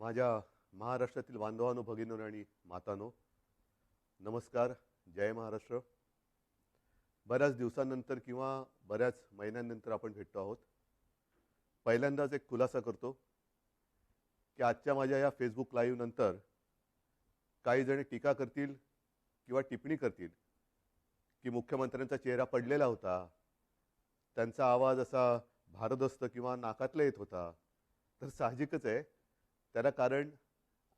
माझ्या महाराष्ट्रातील बांधवांनो, भगिनींनो आणि मातांनो, नमस्कार. जय महाराष्ट्र. बऱ्याच दिवसांनंतर किंवा बऱ्याच महिन्यांनंतर आपण भेटतो आहोत. पहिल्यांदाच एक खुलासा करतो की आजच्या माझ्या या फेसबुक लाईव्ह नंतर काही जण टीका करतील किंवा टिप्पणी करतील की मुख्यमंत्र्यांचा चेहरा पडलेला होता, त्यांचा आवाज असा भारदस्त किंवा नाकातला येत होता. तर साहजिकच आहे, त्याला कारण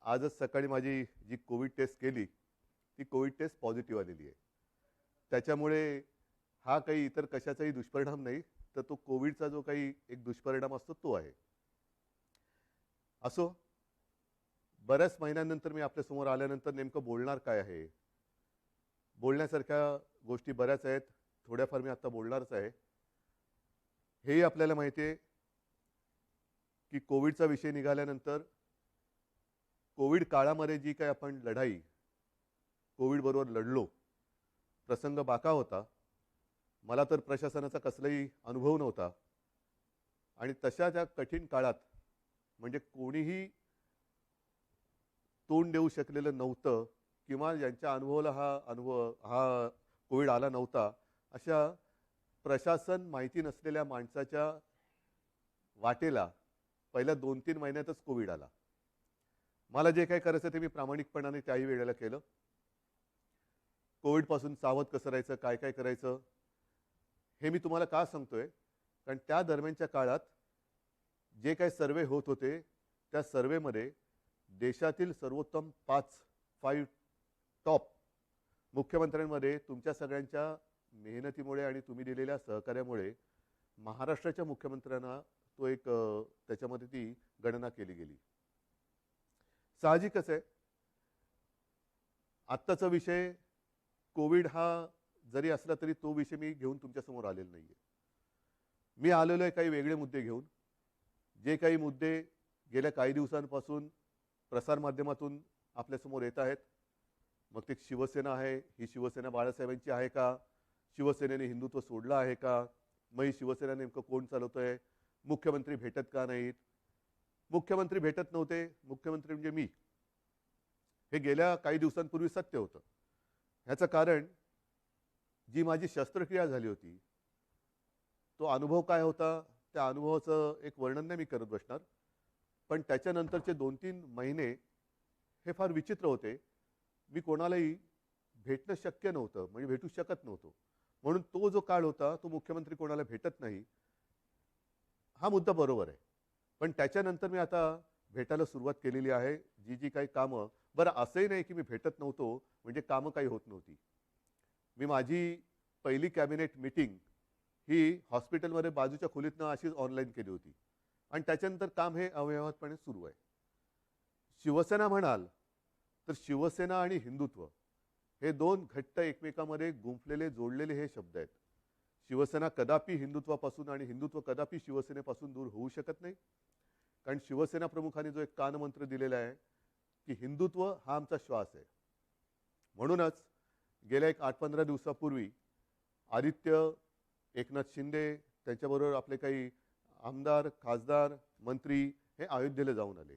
आजच सकाळी माझी जी कोविड टेस्ट केली ती कोविड टेस्ट पॉझिटिव्ह आलेली आहे. त्याच्यामुळे हा काही इतर कशाचाही दुष्परिणाम नाही, तर तो कोविडचा जो काही एक दुष्परिणाम असतो तो आहे. असो, बऱ्याच महिन्यांनंतर मी आपल्यासमोर आल्यानंतर नेमकं बोलणार काय आहे, बोलण्यासारख्या गोष्टी बऱ्याच आहेत. थोड्याफार मी आता बोलणारच आहे. हेही आपल्याला माहिती आहे की कोविडचा विषय निघाल्यानंतर कोविड काळामध्ये जी काही आपण लढाई कोविडबरोबर लढलो, प्रसंग बाका होता. मला तर प्रशासनाचा कसलाही अनुभव नव्हता आणि तशा त्या कठीण काळात म्हणजे कोणीही तोंड देऊ शकलेलं नव्हतं किंवा ज्यांच्या अनुभवाला हा कोविड आला नव्हता, अशा प्रशासन माहिती नसलेल्या माणसाच्या वाटेला पहिल्या 2-3 महिन्यातच कोविड आला. मला जे काही करायचं ते मी प्रामाणिकपणाने त्याही वेळेला केलं. कोविडपासून सावध कसं राहायचं, काय काय करायचं, हे मी तुम्हाला का सांगतोय, कारण त्या दरम्यानच्या काळात जे काही सर्वे होत होते त्या सर्वेमध्ये देशातील सर्वोत्तम 5 टॉप मुख्यमंत्र्यांमध्ये तुमच्या सगळ्यांच्या मेहनतीमुळे आणि तुम्ही दिलेल्या सहकार्यामुळे महाराष्ट्राच्या मुख्यमंत्र्यांना तो एक त्याच्यामध्ये ती गणना केली गेली. साहजिकच आहे, आत्ताचा विषय कोविड हा जरी असला तरी तो विषय मी घेऊन तुमच्यासमोर आलेला नाही आहे. मी आलेलो आहे काही वेगळे मुद्दे घेऊन. जे काही मुद्दे गेल्या काही दिवसांपासून प्रसारमाध्यमातून आपल्यासमोर येत आहेत, मग ते शिवसेना आहे, ही शिवसेना बाळासाहेबांची आहे का, शिवसेनेने हिंदुत्व सोडलं आहे का, मग ही शिवसेना नेमकं कोण चालवतं आहे, मुख्यमंत्री भेटत का नाहीत, मुख्यमंत्री भेटत नव्हते, मुख्यमंत्री म्हणजे मी, हे गेल्या काही दिवसांपूर्वी सत्य होतं. ह्याचं कारण जी माझी शस्त्रक्रिया झाली होती तो अनुभव काय होता, त्या अनुभवाचं एक वर्णन नाही मी करत बसणार. पण त्याच्यानंतरचे 2-3 महिने हे फार विचित्र होते. मी कोणालाही भेटणं शक्य नव्हतं, म्हणजे भेटू शकत नव्हतो. म्हणून तो जो काळ होता तो मुख्यमंत्री कोणाला भेटत नाही, हा मुद्दा बरोबर आहे. पण त्याच्यानंतर मी आता भेटायला सुरुवात केलेली आहे. जी जी काही कामं, बरं असंही नाही की मी भेटत नव्हतो म्हणजे कामं काही होत नव्हती. मी माझी पहिली कॅबिनेट मीटिंग ही हॉस्पिटलमध्ये बाजूच्या खोलीतनं अशीच ऑनलाईन केली होती आणि त्याच्यानंतर काम हे अव्यवहातपणे सुरू आहे. शिवसेना म्हणाल तर शिवसेना आणि हिंदुत्व हे दोन घट्ट एकमेकांमध्ये गुंफलेले जोडलेले हे शब्द आहेत. शिवसेना कदापि हिंदुत्वापासून आणि हिंदुत्व कदापि शिवसेनेपासून दूर होऊ शकत नाही. कारण शिवसेना प्रमुखांनी जो एक कानमंत्र दिलेला आहे की हिंदुत्व हा आमचा श्वास आहे. म्हणूनच गेल्या एक 8-15 दिवसापूर्वी आदित्य, एकनाथ शिंदे, त्यांच्याबरोबर आपले काही आमदार, खासदार, मंत्री हे अयोध्येला जाऊन आले.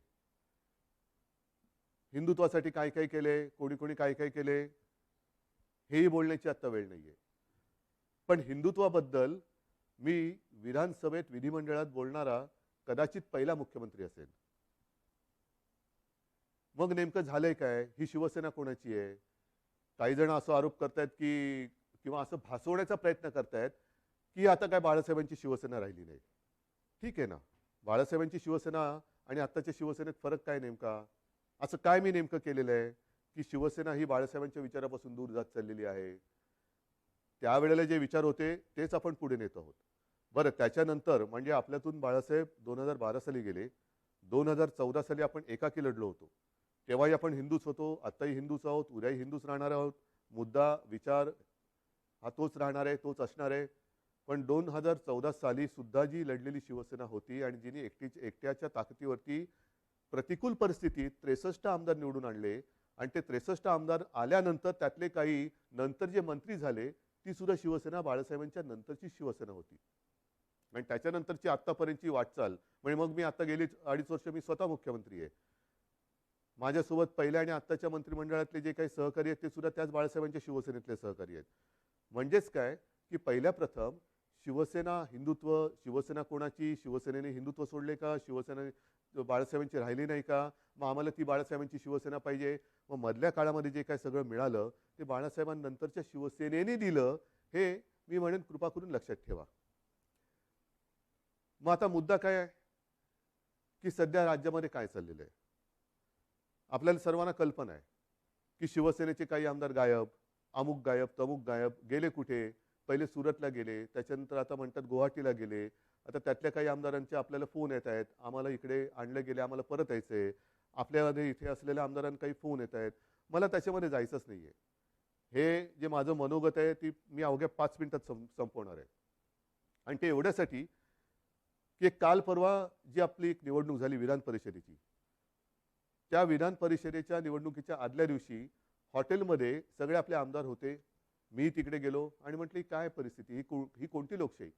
हिंदुत्वासाठी काय काय केले, कोणी कोणी काय काय केले, हेही बोलण्याची आत्ता वेळ नाही आहे. पण हिंदुत्वाबद्दल मी विधानसभेत, विधिमंडळात बोलणारा कदाचित पहिला मुख्यमंत्री असेल. मग नेमकं झालंय काय, ही शिवसेना कोणाची आहे? काही जण असं आरोप करतायत की किंवा असं भासवण्याचा प्रयत्न करतायत की आता काय बाळासाहेबांची शिवसेना राहिली नाही. ठीक आहे ना, बाळासाहेबांची शिवसेना आणि आत्ताच्या शिवसेनेत फरक काय नेमका? असं काय मी नेमकं केलेलं आहे की शिवसेना ही बाळासाहेबांच्या विचारापासून दूर जात चाललेली आहे? त्यावेळेला जे विचार होते तेच आपण पुढे नेत आहोत. बरं, त्याच्यानंतर म्हणजे आपल्यातून बाळासाहेब 2012 साली गेले. 2014 साली आपण एकाकी लढलो होतो. तेव्हाही आपण हिंदूच होतो, आत्ताही हिंदूच आहोत, उद्याही हिंदूच राहणार आहोत. मुद्दा, विचार हा तोच राहणार आहे, तोच असणार आहे. पण 2014 साली सुद्धा जी लढलेली शिवसेना होती आणि जिने एकट्याच्या ताकदीवरती प्रतिकूल परिस्थितीत 63 आमदार निवडून आणले आणि ते 63 आमदार आल्यानंतर त्यातले काही नंतर जे मंत्री झाले, ती सुद्धा शिवसेना बाळासाहेबांच्या नंतरची शिवसेना होती. आणि त्याच्यानंतरची आत्तापर्यंतची वाटचाल म्हणजे मग मी आता गेली 2.5 वर्ष मी स्वतः मुख्यमंत्री आहे. माझ्यासोबत पहिल्या आणि आत्ताच्या मंत्रिमंडळातले जे काही सहकारी आहेत ते सुद्धा त्याच बाळासाहेबांच्या शिवसेनेतले सहकारी आहेत. म्हणजेच काय, की पहिल्या प्रथम शिवसेना हिंदुत्व, शिवसेना कोणाची, शिवसेनेने हिंदुत्व सोडले का, शिवसेना बाळासाहेबांची राहिली नाही का, मग आम्हाला ती बाळासाहेबांची शिवसेना पाहिजे. मग मधल्या काळामध्ये जे काय सगळं मिळालं ते बाळासाहेबांनंतरच्या शिवसेनेने दिलं, हे मी म्हणेन कृपा करून लक्षात ठेवा. मग आता मुद्दा काय आहे, की सध्या राज्यामध्ये काय चाललेलं आहे. आपल्याला सर्वांना कल्पना आहे की शिवसेनेचे काही आमदार गायब, अमुक गायब, तमुक गायब, गेले कुठे. पहिले सुरतला गेले, त्याच्यानंतर आता म्हणतात गुवाहाटीला गेले. आता त्यातल्या काही आमदारांचे आपल्याला फोन येत आहेत, आम्हाला इकडे आणलं गेले, आम्हाला परत यायचंय. आपल्यामध्ये इथे असलेल्या आमदारांना काही फोन येत आहेत. मला त्याच्यामध्ये जायचंच नाहीये. हे जे माझं मनोगत आहे ती मी अवघ्या 5 मिनिटात संपवणार आहे. आणि ते एवढ्यासाठी की काल परवा जी आपली एक निवडणूक झाली विधान परिषदेची, त्या विधान परिषदेच्या निवडणुकीच्या आदल्या दिवशी हॉटेलमध्ये सगळे आपले आमदार होते. मी तिकडे गेलो आणि म्हटली काय परिस्थिती, ही कोणती लोकशाही,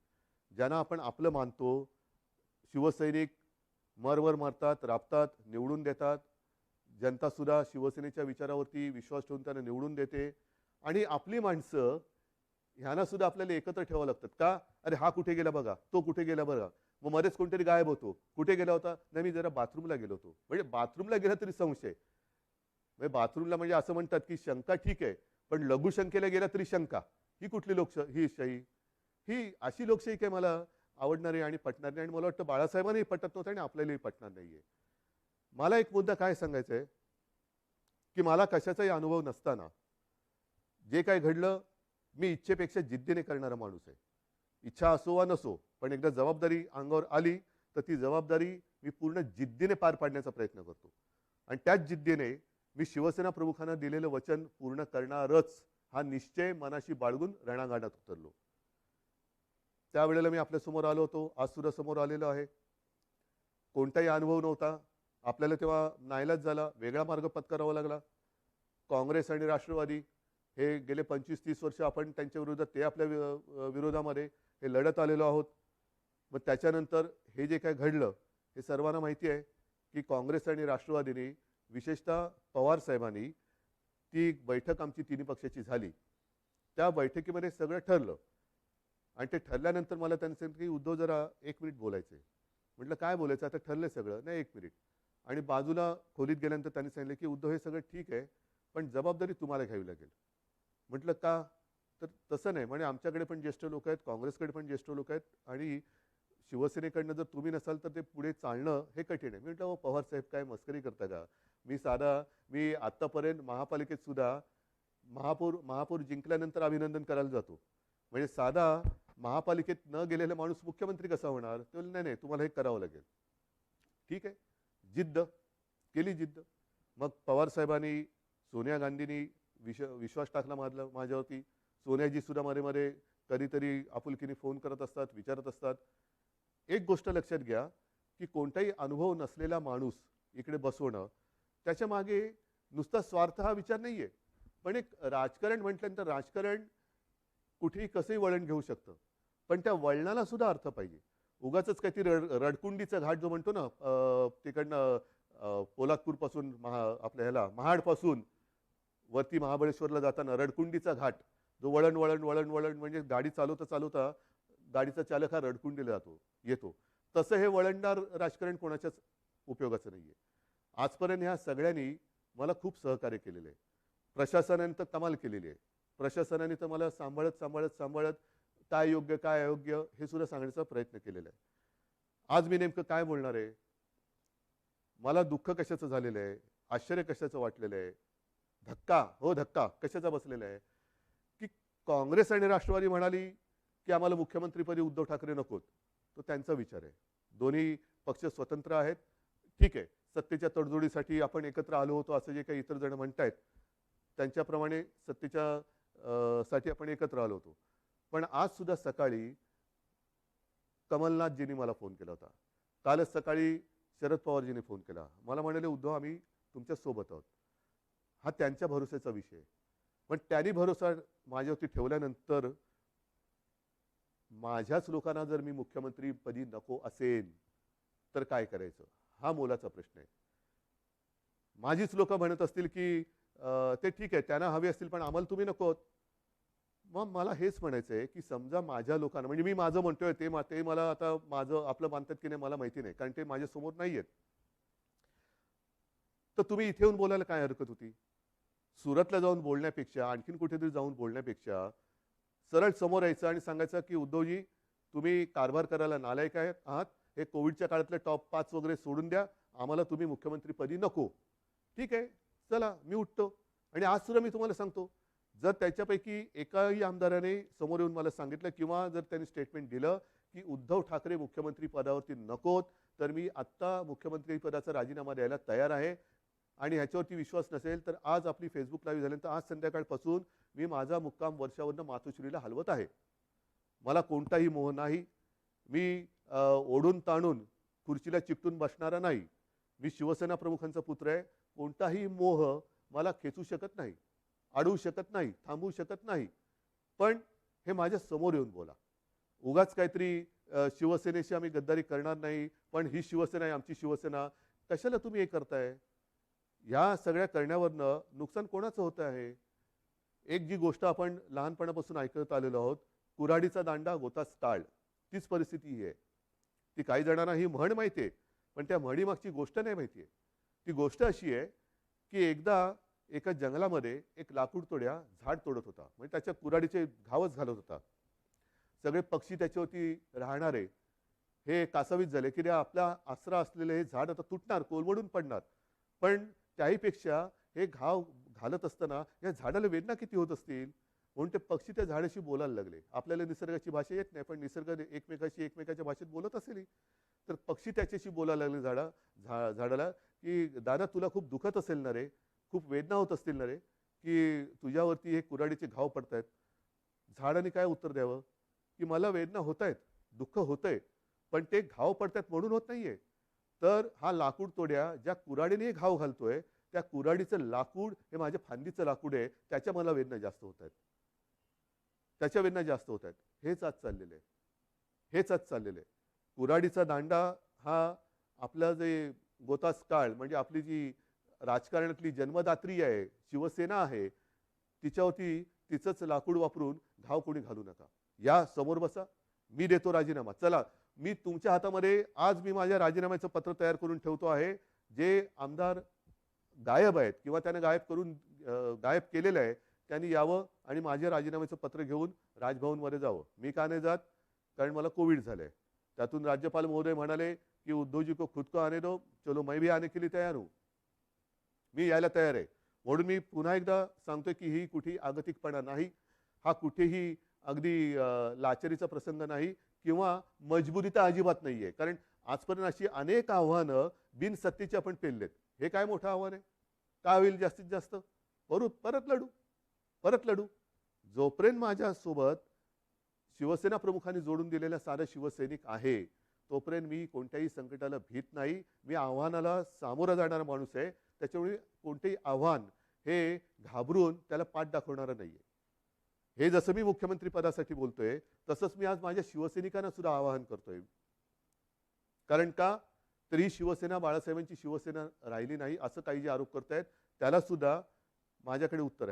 ज्यांना आपण आपलं मानतो, शिवसैनिक मरवर मरतात, राबतात, निवडून देतात. जनता सुद्धा शिवसेनेच्या विचारावरती विश्वास ठेवून त्यांना निवडून देते. आणि आपली माणसं ह्यांना सुद्धा आपल्याला एकत्र ठेवावं लागतात का. अरे हा कुठे गेला बघा, तो कुठे गेला बघा. मग मध्येच कोणतरी गायब होतो, कुठे गेला होता, नाही मी जरा बाथरूमला गेलो होतो. म्हणजे बाथरूमला गेला तरी संशय. म्हणजे बाथरूमला म्हणजे असं म्हणतात की शंका ठीक आहे, पण लघुशंकेला गेला तरी शंका. ही कुठली ही शाही, ही अशी लोकशाही काय मला आवडणारी आणि पटणार नाही. आणि मला वाटतं बाळासाहेबांनाही पटत नव्हतं आणि आपल्यालाही पटणार नाहीये. मला एक मुद्दा काय सांगायचा आहे, की मला कशाचाही अनुभव नसताना जे काय घडलं, मी इच्छेपेक्षा जिद्दीने करणारा माणूस आहे. इच्छा असो वा नसो, पण एकदा जबाबदारी अंगावर आली तर ती जबाबदारी मी पूर्ण जिद्दीने पार पाडण्याचा प्रयत्न करतो. आणि त्याच जिद्दीने मी शिवसेना प्रमुखांना दिलेलं वचन पूर्ण करणारच हा निश्चय मनाशी बाळगून रणांगणात उतरलो. त्यावेळेला मी आपल्यासमोर आलो होतो, आज सुद्धा समोर आलेलो आहे. कोणताही अनुभव नव्हता. आपल्याला तेव्हा नाईलाज झाला, वेगळा मार्ग पत्करावा लागला. काँग्रेस आणि राष्ट्रवादी हे गेले 25-30 वर्ष आपण त्यांच्या विरोधात, ते आपल्या विरोधामध्ये हे लढत आलेलो आहोत. मग त्याच्यानंतर हे जे काय घडलं हे सर्वांना माहिती आहे की काँग्रेस आणि राष्ट्रवादीने, विशेषतः पवार साहेबांनी, ती बैठक आमची तिन्ही पक्षाची झाली. त्या बैठकीमध्ये सगळं ठरलं. आणि ते ठरल्यानंतर मला त्यांनी सांगितलं की उद्धव जरा 1 मिनिट बोलायचं आहे. म्हटलं काय बोलायचं, आता ठरलंय सगळं. नाही 1 मिनिट. आणि बाजूला खोलीत गेल्यानंतर त्यांनी सांगितलं की उद्धव हे सगळं ठीक आहे, पण जबाबदारी तुम्हाला घ्यावी लागेल. म्हटलं का. तर तसं नाही म्हणे, आमच्याकडे पण ज्येष्ठ लोक आहेत, काँग्रेसकडे पण ज्येष्ठ लोक आहेत, आणि शिवसेनेकडनं जर तुम्ही नसाल तर ते पुढे चालणं हे कठीण आहे. मी म्हटलं पवार साहेब काय मस्करी करता का. मी आत्तापर्यंत महापालिकेत सुद्धा महापौर जिंकल्यानंतर अभिनंदन करायला जातो. म्हणजे साधा महापालिकेत न गेलेला माणूस मुख्यमंत्री कसा होणार. ते बोलले नाही नाही तुम्हाला हे करावं लागेल. ठीक आहे, जिद्द केली, जिद्द. मग पवार साहेबांनी, सोनिया गांधींनी विश्वास टाकला माझ्यावरती. सोनियाजी सुद्धा मध्ये कधीतरी आपुलकीने फोन करत असतात, विचारत असतात. एक गोष्ट लक्षात घ्या की कोणताही अनुभव नसलेला माणूस इकडे बसवणं, त्याच्या मागे नुसता स्वार्थ हा विचार नाहीये. पण एक राजकारण म्हटल्यानंतर राजकारण कुठेही कसंही वळण घेऊ शकतं, पण त्या वळणाला सुद्धा अर्थ पाहिजे. उगाच काही रडकुंडीचा घाट जो म्हणतो ना, तिकडनं पोलादपूर पासून आपल्या ह्याला महाडपासून वरती महाबळेश्वरला जाताना रडकुंडीचा घाट, जो वळण वळण वळण वळण म्हणजे गाडी चालवता चालवता गाडीचा चालक हा रडकुंडीला येतो. तसं हे वळणदार राजकारण कोणाच्याच उपयोगाचं नाहीये. आजपर्यंत ह्या सगळ्यांनी मला खूप सहकार्य केलेलं आहे. प्रशासनाने तर कमाल केलेली आहे. प्रशासनाने तर मला सांभाळत काय योग्य काय अयोग्य हे सुद्धा सांगण्याचा प्रयत्न केलेला आहे. आज मी नेमकं काय बोलणार आहे, मला दुःख कशाचं झालेलं आहे, आश्चर्य कशाचं वाटलेलं आहे, धक्का कशाचा बसलेला आहे, की काँग्रेस आणि राष्ट्रवादी म्हणाली की आम्हाला मुख्यमंत्रीपदी उद्धव ठाकरे नकोत. तो त्यांचा विचार आहे. दोन्ही पक्ष स्वतंत्र आहेत. ठीक आहे, सत्तेच्या तडजोडीसाठी आपण एकत्र आलो होतो असं जे काही इतर जण म्हणतायत, त्यांच्याप्रमाणे सत्तेच्या साठी आपण एकत्र आलो होतो. पण आज सुद्धा सकाळी कमलनाथजींनी मला फोन केला होता. कालच सकाळी शरद पवारजींनी फोन केला. मला म्हणाले उद्धव आम्ही तुमच्या सोबत आहोत. हा त्यांच्या भरोश्याचा विषय आहे. पण त्यांनी भरोसा माझ्यावरती ठेवल्यानंतर माझ्याच लोकांना जर मी मुख्यमंत्रीपदी नको असेल तर काय करायचं, हा मोलाचा प्रश्न आहे. माझीच लोक म्हणत असतील की ते ठीक आहे त्यांना हवे असतील पण आम्हाला तुम्ही नको. मग मला हेच म्हणायचं आहे की समजा माझ्या लोकांना म्हणजे मी माझं म्हणतोय ते मला आता माझं आपलं मानतात की नाही मला माहिती नाही कारण ते माझ्यासमोर नाही आहेत. तर तुम्ही इथे येऊन बोलायला काय हरकत होती? सुरतला जाऊन बोलण्यापेक्षा आणखीन कुठेतरी जाऊन बोलण्यापेक्षा सरळ समोर यायचं आणि सांगायचं की उद्धवजी तुम्ही कारभार करायला नालायक आहात. हे कोविडच्या काळातले टॉप 5 वगैरे सोडून द्या. आम्हाला तुम्ही मुख्यमंत्रीपदी नको. ठीक आहे, चला मी उठतो. आणि आज सुद्धा मी तुम्हाला सांगतो, जर त्याच्यापैकी एकाही आमदाराने समोर येऊन मला सांगितलं किंवा जर त्यांनी स्टेटमेंट दिलं की उद्धव ठाकरे मुख्यमंत्री पदावरती नकोत, तर मी आत्ता मुख्यमंत्री पदाचा राजीनामा द्यायला तयार आहे. आणि ह्याच्यावरती विश्वास नसेल तर आज आपली फेसबुक लाईव्ह झाल्यानंतर आज संध्याकाळपासून मी माझा मुक्काम वर्षावरनं मातोश्रीला हलवत आहे. मला कोणताही मोह नाही. मी ओढून ताणून खुर्चीला चिकटून बसणारा नाही. मी शिवसेना प्रमुखांचा पुत्र आहे. कोणताही मोह मला खेचू शकत नाही, अडवू शकत नाही, थांबवू शकत नाही. पण हे माझ्या समोर येऊन बोला. उगाच काहीतरी शिवसेनेशी आम्ही गद्दारी करणार नाही, पण ही शिवसेना आहे आमची शिवसेना. कशाला तुम्ही हे करताय? या सगळ्या करण्यावरनं नुकसान कोणाचं होतं आहे? एक जी गोष्ट आपण लहानपणापासून ऐकत आलेलो आहोत, कुऱ्हाडीचा दांडा गोतास टाळ, तीच परिस्थिती ही आहे. ती काही जणांना ही म्हण माहिती आहे, पण त्या म्हणीमागची गोष्ट नाही माहिती आहे. ती गोष्ट अशी आहे की एकदा एका जंगलामध्ये एक लाकूड तोड्या झाड तोडत होता. म्हणजे त्याच्या कुऱ्हाडीचे घावच घालत होता. सगळे पक्षी त्याच्यावरती राहणारे हे कासावीस झाले की रे आपला आसरा असलेले हे झाड आता तुटणार, कोलमडून पडणार. पण त्याहीपेक्षा हे घाव घालत असताना या झाडाला वेदना किती होत असतील. म्हणून ते पक्षी त्या झाडाशी बोलायला लागले. आपल्याला निसर्गाची भाषा येत नाही, पण निसर्ग एकमेकाच्या भाषेत बोलत असेल. तर पक्षी त्याच्याशी बोलायला लागले झाडाला की दादा तुला खूप दुखत असेल ना रे, खूप वेदना होत असतील ना रे, की तुझ्यावरती हे कुऱ्हाडीचे घाव पडतायत. झाडाने काय उत्तर द्यावं की मला वेदना होत आहेत, दुःख होतंय, पण ते घाव पडतात म्हणून होत नाहीये. तर हा लाकूड तोड्या ज्या कुऱ्हाडीने घाव घालतोय त्या कुऱ्हाडीचं लाकूड हे माझ्या फांदीचं लाकूड आहे, त्याच्या मला वेदना जास्त होत आहेत, त्याच्या वेदना जास्त होत आहेत. हेच आज चाललेलं आहे, हेच आज चाललेलं आहे. कुऱ्हाडीचा दांडा हा आपला जे गोतास काळ म्हणजे आपली जी राजकारणातली जन्मदात्री आहे शिवसेना आहे, तिच्यावरती तिचंच लाकूड वापरून घाव कोणी घालू नका. या समोर बसा, मी देतो राजीनामा. चला मी तुमच्या हातामध्ये आज मी माझ्या राजीनाम्याचं पत्र तयार करून ठेवतो आहे. जे आमदार गायब आहेत किंवा त्याने गायब केलेलं आहे त्यांनी यावं आणि माझ्या राजीनाम्याचं पत्र घेऊन राजभवनमध्ये जावं. मी का नाही जात? कारण मला कोविड झालंय. त्यातून राज्यपाल महोदय म्हणाले की उद्धवजी को खुद को आने दो, चलो मैं भी आने के लिए तैयार हूं. मी यायला तयार आहे. म्हणून मी पुन्हा एकदा सांगतोय की ही कुठेही आगतिकपणा नाही, हा कुठेही अगदी लाचारीचा प्रसंग नाही किंवा मजबुरी तर अजिबात नाहीये. कारण आजपर्यंत अशी अनेक आव्हानं बिनसत्तेची आपण पेललेत. हे काय मोठं आव्हान आहे? काय होईल जास्तीत जास्त? परत लढू. जोपर्यंत माझ्यासोबत शिवसेना प्रमुखांनी जोडून दिलेला सारा शिवसैनिक आहे तोपर्यंत मी कोणत्याही संकटाला भीत नाही. मी आव्हानाला सामोरा जाणारा माणूस आहे. त्याच्यामुळे कोणतेही आव्हान हे घाबरून त्याला पाठ दाखवणारा नाहीये. हे जसं मी मुख्यमंत्री पदासाठी बोलतोय तसंच मी आज माझ्या शिवसैनिकांना सुद्धा आवाहन करतोय. कारण का तर ही शिवसेना बाळासाहेबांची शिवसेना राहिली नाही असं काही जे आरोप करतायत त्याला सुद्धा माझ्याकडे उत्तर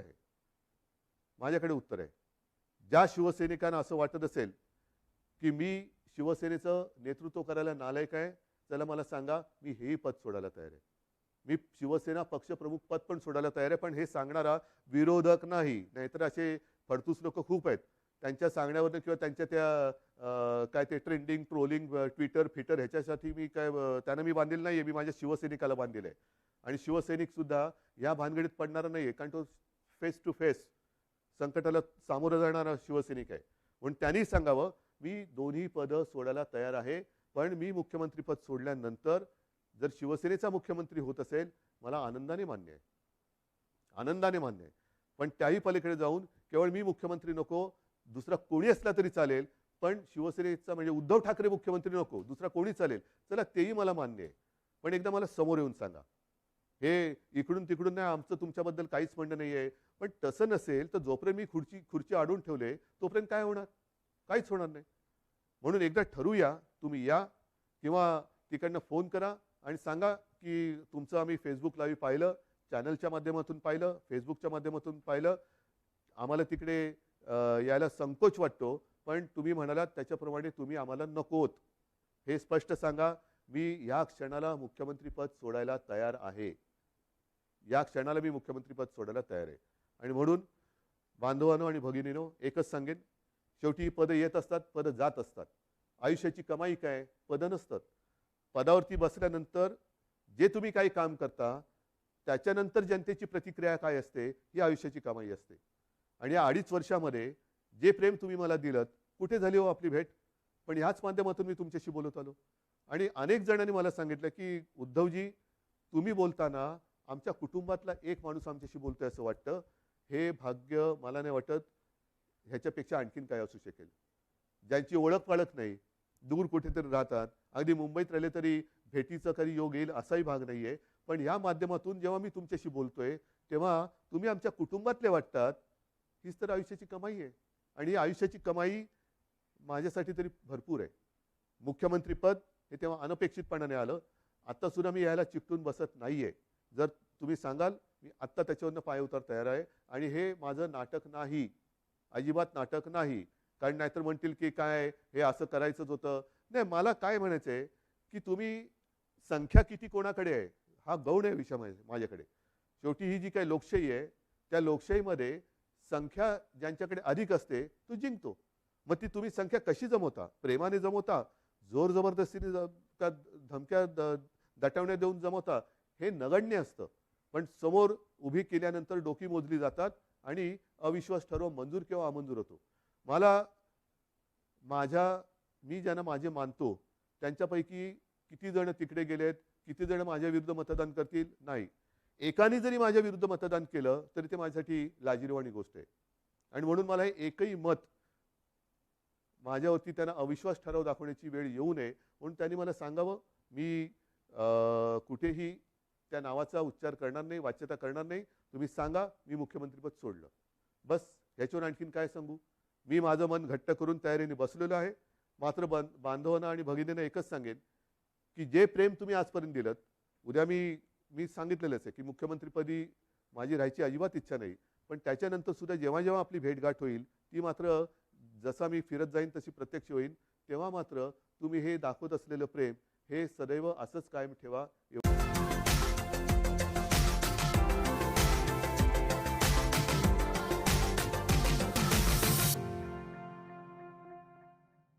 आहे. ज्या शिवसैनिकांना असं वाटत असेल की मी शिवसेनेचं नेतृत्व करायला नालायक आहे, चला मला सांगा, मी हेही पद सोडायला तयार आहे. मी शिवसेना पक्षप्रमुख पद पण सोडायला तयार आहे. पण हे सांगणारा विरोधक नाही. नाहीतर असे फडतूस लोक खूप आहेत. त्यांच्या सांगण्यावरनं किंवा त्यांच्या त्या काय ते ट्रेंडिंग ट्रोलिंग ट्विटर ह्याच्यासाठी मी काय त्यांना मी बांधलेलं नाहीये. मी माझ्या शिवसैनिकाला बांधलेलं आहे. आणि शिवसैनिक सुद्धा या भानगडीत पडणारा नाहीये. कारण तो फेस टू फेस संकटाला सामोरं जाणारा शिवसैनिक आहे. म्हणून त्यांनी सांगावं मी दोन्ही पदं सोडायला तयार आहे. पण मी मुख्यमंत्रीपद सोडल्यानंतर जर शिवसेनेचा मुख्यमंत्री होत असेल मला आनंदाने मान्य आहे. पण त्याही पलीकडे जाऊन केवळ मी मुख्यमंत्री नको, दुसरा कोणी असला तरी चालेल, पण शिवसेनेचा म्हणजे उद्धव ठाकरे मुख्यमंत्री नको, दुसरा कोणी चालेल, चला तेही मला मान्य आहे. पण एकदा मला समोर येऊन सांगा. हे इकडून तिकडून नाही, आमचं तुमच्याबद्दल काहीच म्हणणं नाहीये. पण तसं नसेल तर जोपर्यंत मी खुर्ची अडवून ठेवले तोपर्यंत काय होणार? काहीच होणार नाही. म्हणून एकदा ठरवूया, तुम्ही या किंवा तिकडनं फोन करा आणि सांगा की तुमचं आम्ही फेसबुक लाईव्ह पाहिलं, चॅनलच्या माध्यमातून पाहिलं, फेसबुकच्या माध्यमातून पाहिलं. आम्हाला तिकडे यायला संकोच वाटतो, पण तुम्ही म्हणालात त्याच्याप्रमाणे तुम्ही आम्हाला नकोत. हे स्पष्ट सांगा. मी या क्षणाला मुख्यमंत्रीपद सोडायला तयार आहे. या क्षणाला मी मुख्यमंत्रीपद सोडायला तयार आहे. आणि म्हणून बांधवांनो आणि भगिनीनो एकच सांगेन, शेवटी ही पदं येत असतात, पदं जात असतात. आयुष्याची कमाई काय? पदं नसतात. पदावरती बसल्यानंतर जे तुम्ही काही काम करता त्याच्यानंतर जनतेची प्रतिक्रिया काय असते ही आयुष्याची कमाई असते. आणि या 2.5 वर्षामध्ये जे प्रेम तुम्ही मला दिलत, कुठे झाली हो आपली भेट? पण ह्याच माध्यमातून मी तुमच्याशी बोलत आलो. आणि अनेक जणांनी मला सांगितलं की उद्धवजी, तुम्ही बोलताना आमच्या कुटुंबातला एक माणूस आमच्याशी बोलतोय असं वाटतं. हे भाग्य मला नाही वाटत ह्याच्यापेक्षा आणखीन काय असू शकेल. ज्यांची ओळख पाळख नाही, दूर कुठेतरी राहतात, अगदी मुंबईत राहिले तरी भेटीचा कधी योग येईल असाही भाग नाहीये. पण या माध्यमातून जेव्हा मी तुमच्याशी बोलतोय तेव्हा तुम्ही आमच्या कुटुंबातले वाटतात. हीच तर आयुष्याची कमाई आहे. आणि ही आयुष्याची कमाई माझ्यासाठी तरी भरपूर आहे. मुख्यमंत्रीपद हे तेव्हा अनपेक्षितपणाने आलं. आत्ता सुद्धा मी यायला चिकटून बसत नाहीये. जर तुम्ही सांगाल, मी आत्ता त्याच्यावरनं पायउतार तयार आहे. आणि हे माझं नाटक नाही, अजिबात नाटक नाही. कारण नाहीतर म्हणतील की काय हे असं करायचंच होतं. नाही, मला काय म्हणायचं आहे की तुम्ही संख्या किती कोणाकडे आहे हा गौण आहे विषय माझ्याकडे. शेवटी ही जी काही लोकशाही आहे त्या लोकशाहीमध्ये संख्या ज्यांच्याकडे अधिक असते तो जिंकतो. मग ती तुम्ही संख्या कशी जमवता? प्रेमाने जमवता, जोर जबरदस्तीने त्या धमक्या दटवण्या देऊन जमवता, हे नगण्य असतं. पण समोर उभी केल्यानंतर डोकी मोजली जातात आणि अविश्वास ठरव मंजूर किंवा अमंजूर होतो. मला मी ज्यांना माझे मानतो त्यांच्यापैकी किती जण तिकडे गेलेत, किती जण माझ्या विरुद्ध मतदान करतील, नाही. एकाने जरी माझ्या विरुद्ध मतदान केलं तरी ते माझ्यासाठी लाजिरवाणी गोष्ट आहे. आणि म्हणून मला हे एकही मत माझ्यावरती त्यांना अविश्वास ठराव दाखवण्याची वेळ येऊ नये म्हणून त्यांनी मला सांगावं. मी कुठेही त्या नावाचा उच्चार करणार नाही, वाच्यता करणार नाही. तुम्ही सांगा मी मुख्यमंत्रीपद सोडलं, बस. ह्याच्यावर आणखीन काय सांगू? मी माझं मन घट्ट करून तयारीने बसलेलो आहे. मात्र बांधवांना आणि भगिनींना एकच सांगेन की जे प्रेम तुम्ही आजपर्यंत दिलं, उद्या मी सांगितलेलंच आहे की मुख्यमंत्रीपदी माझी राहायची अजिबात इच्छा नाही. पण त्याच्यानंतर सुद्धा जेव्हा जेव्हा आपली भेटगाठ होईल ती मात्र जसा मी फिरत जाईन तशी प्रत्यक्ष होईल. तेव्हा मात्र तुम्ही हे दाखवत असलेलं प्रेम हे सदैव असंच कायम ठेवा.